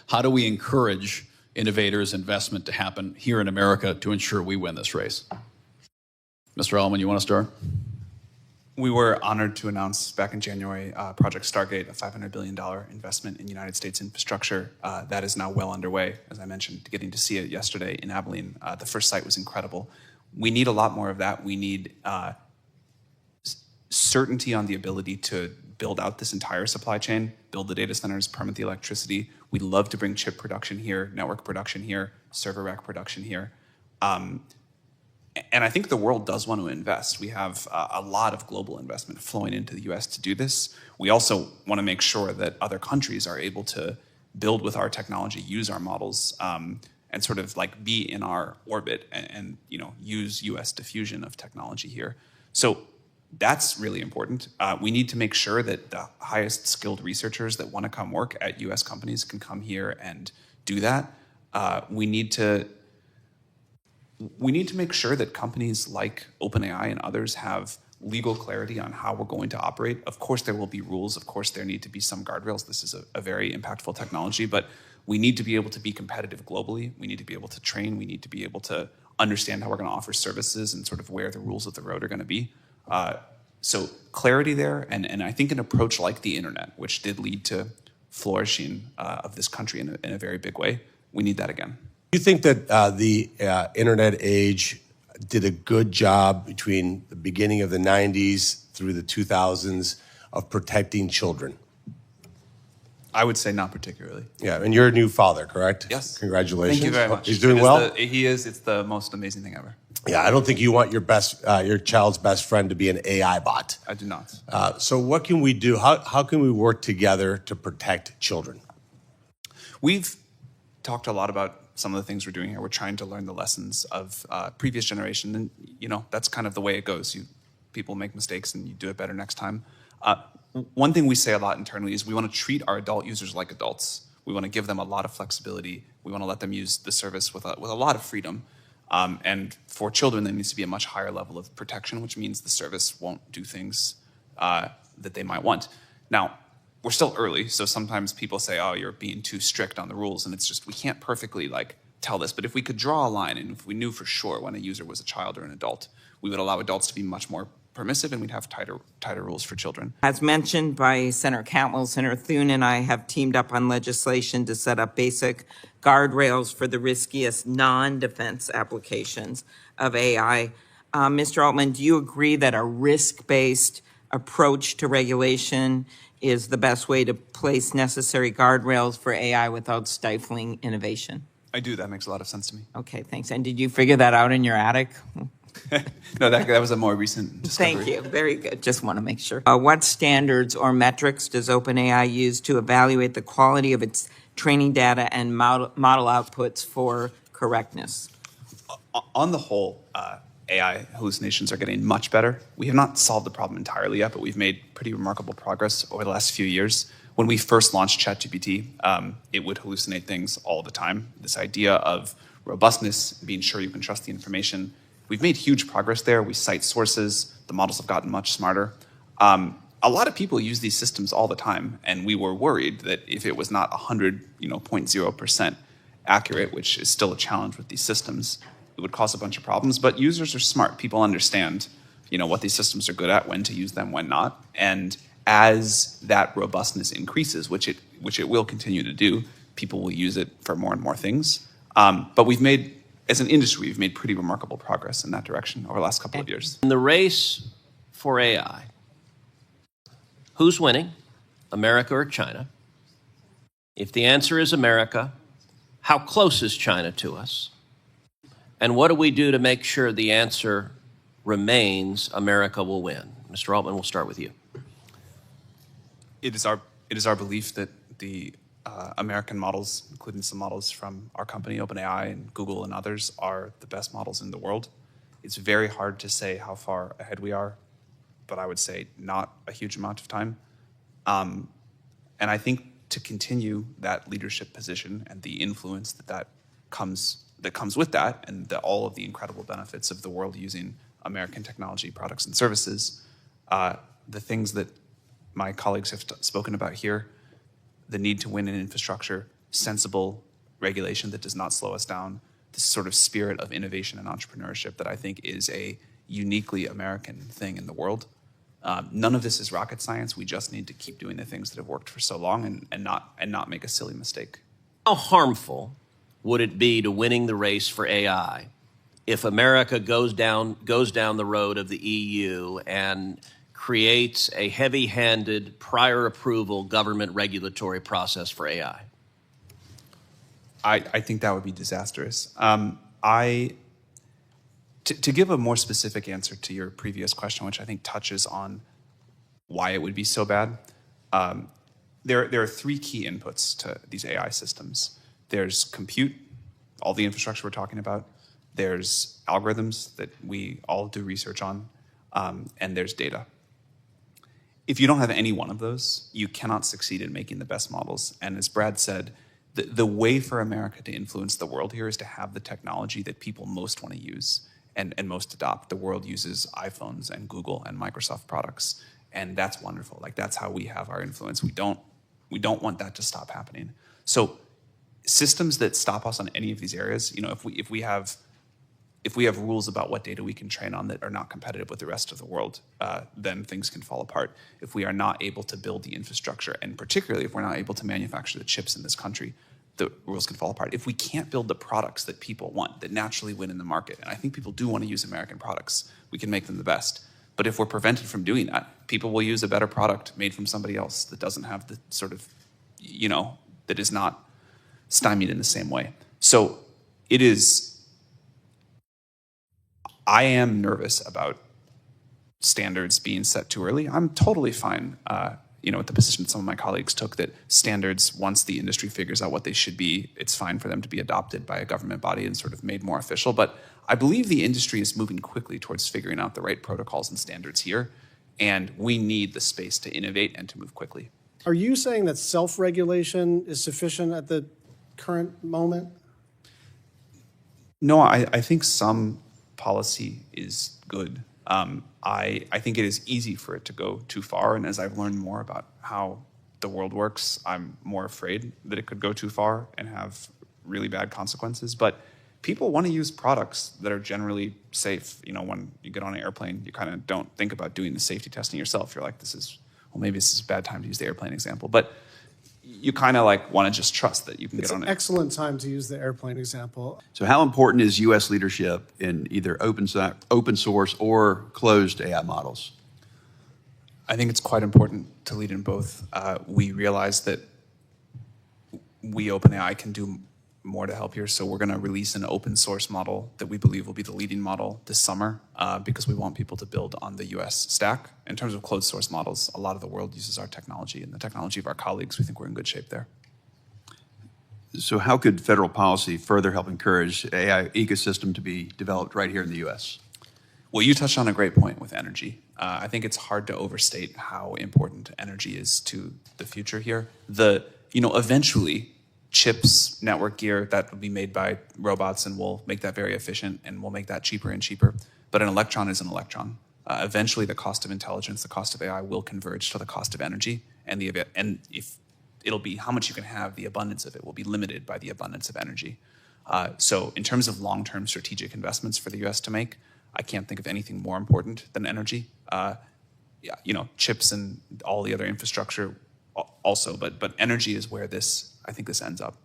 How do we encourage innovators, investment to happen here in America to ensure we win this race? Mr. Altman, you want to start? We were honored to announce back in January Project Stargate, a $500 billion investment in United States infrastructure. That is now well underway, as I mentioned, getting to see it yesterday in Abilene. The first site was incredible. We need a lot more of that. We need certainty on the ability to build out this entire supply chain, build the data centers, permit the electricity. We'd love to bring chip production here, network production here, server rack production here. And I think the world does want to invest. We have a lot of global investment flowing into the US to do this. We also want to make sure that other countries are able to build with our technology, use our models, and sort of like be in our orbit and use US diffusion of technology here. So that's really important. We need to make sure that the highest skilled researchers that want to come work at US companies can come here and do that. We need to make sure that companies like OpenAI and others have legal clarity on how we're going to operate. Of course, there will be rules. Of course, there need to be some guardrails. This is a very impactful technology, but we need to be able to be competitive globally. We need to be able to train. We need to be able to understand how we're going to offer services and sort of where the rules of the road are going to be. So clarity there, and I think an approach like the internet, which did lead to flourishing of this country in a very big way, we need that again. Do you think that the internet age did a good job between the beginning of the 90s through the 2000s of protecting children? I would say not particularly. Yeah, and you're a new father, correct? Yes. Congratulations. Thank you very much. He's doing well? He is. It's the most amazing thing ever. Yeah, I don't think you want your child's best friend to be an AI bot. I do not. So what can we do? How can we work together to protect children? We've talked a lot about some of the things we're doing here. We're trying to learn the lessons of previous generation, and that's kind of the way it goes. People make mistakes, and you do it better next time. One thing we say a lot internally is we want to treat our adult users like adults. We want to give them a lot of flexibility. We want to let them use the service with a lot of freedom. And for children, there needs to be a much higher level of protection, which means the service won't do things that they might want. Now, we're still early, so sometimes people say, oh, you're being too strict on the rules, and it's just, we can't perfectly tell this. But if we could draw a line, and if we knew for sure when a user was a child or an adult, we would allow adults to be much more permissive, and we'd have tighter rules for children. As mentioned by Senator Cantwell, Senator Thune and I have teamed up on legislation to set up basic guardrails for the riskiest non-defense applications of AI. Mr. Altman, do you agree that a risk-based approach to regulation is the best way to place necessary guardrails for AI without stifling innovation? I do. That makes a lot of sense to me. Okay, thanks. And did you figure that out in your attic? No, that was a more recent discovery. Thank you. Very good. Just want to make sure. What standards or metrics does OpenAI use to evaluate the quality of its training data and model outputs for correctness? On the whole, AI hallucinations are getting much better. We have not solved the problem entirely yet, but we've made pretty remarkable progress over the last few years. When we first launched chatgpt, it would hallucinate things all the time. This idea of robustness, being sure you can trust the information, we've made huge progress there. We cite sources. The models have gotten much smarter. A lot of people use these systems all the time, and we were worried that if it was not 0.0% accurate, which is still a challenge with these systems, it would cause a bunch of problems. But users are smart. People understand, what these systems are good at, when to use them, when not. And as that robustness increases, which it will continue to do, people will use it for more and more things. But as an industry, we've made pretty remarkable progress in that direction over the last couple of years. In the race for AI, who's winning, America or China? If the answer is America, how close is China to us? And what do we do to make sure the answer remains America will win? Mr. Altman, we'll start with you. It is our belief that the American models, including some models from our company, OpenAI, and Google and others, are the best models in the world. It's very hard to say how far ahead we are, but I would say not a huge amount of time. And I think to continue that leadership position and the influence that comes with that, and all of the incredible benefits of the world using American technology, products, and services, the things that my colleagues have spoken about here, the need to win in infrastructure, sensible regulation that does not slow us down, this sort of spirit of innovation and entrepreneurship that I think is a uniquely American thing in the world. None of this is rocket science. We just need to keep doing the things that have worked for so long and not make a silly mistake. How harmful would it be to winning the race for AI if America goes down the road of the EU and creates a heavy-handed prior approval government regulatory process for AI? I think that would be disastrous. To give a more specific answer to your previous question, which I think touches on why it would be so bad, there are three key inputs to these AI systems. There's compute, all the infrastructure we're talking about. There's algorithms that we all do research on, and there's data. If you don't have any one of those, you cannot succeed in making the best models. And as Brad said, the way for America to influence the world here is to have the technology that people most want to use and most adopt. The world uses iPhones and Google and Microsoft products, and that's wonderful. Like, that's how we have our influence. We don't want that to stop happening. So systems that stop us on any of these areas, you know, if we have rules about what data we can train on that are not competitive with the rest of the world, then things can fall apart. If we are not able to build the infrastructure, and particularly if we're not able to manufacture the chips in this country, the rules can fall apart. If we can't build the products that people want, that naturally win in the market, and I think people do want to use American products, we can make them the best. But if we're prevented from doing that, people will use a better product made from somebody else that doesn't have the sort of, you know, that is not stymied in the same way. So I am nervous about standards being set too early. I'm totally fine, with the position some of my colleagues took, that standards, once the industry figures out what they should be, it's fine for them to be adopted by a government body and sort of made more official. But I believe the industry is moving quickly towards figuring out the right protocols and standards here, and we need the space to innovate and to move quickly. Are you saying that self-regulation is sufficient at the current moment? No, I think some policy is good. I think it is easy for it to go too far, and as I've learned more about how the world works, I'm more afraid that it could go too far and have really bad consequences. But people want to use products that are generally safe. You know, when you get on an airplane, you kind of don't think about doing the safety testing yourself. You're like, maybe this is a bad time to use the airplane example, but you kind of like want to just trust that you can get on it. It's an excellent time to use the airplane example. So how important is U.S. leadership in either open source or closed AI models? I think it's quite important to lead in both. We realize that we, OpenAI, can do more to help here, so we're going to release an open source model that we believe will be the leading model this summer, because we want people to build on the US stack. In terms of closed source models, a lot of the world uses our technology and the technology of our colleagues. We think we're in good shape there. So how could federal policy further help encourage AI ecosystem to be developed right here in the U.S.? Well, you touched on a great point with energy. I think it's hard to overstate how important energy is to the future here. Eventually, chips, network gear, that will be made by robots, and we'll make that very efficient, and we'll make that cheaper and cheaper. But an electron is an electron. Eventually, the cost of intelligence, the cost of AI will converge to the cost of energy, and if it'll be how much you can have, the abundance of it will be limited by the abundance of energy. So in terms of long-term strategic investments for the U.S. to make, I can't think of anything more important than energy. Chips and all the other infrastructure also, but energy is where I think this ends up.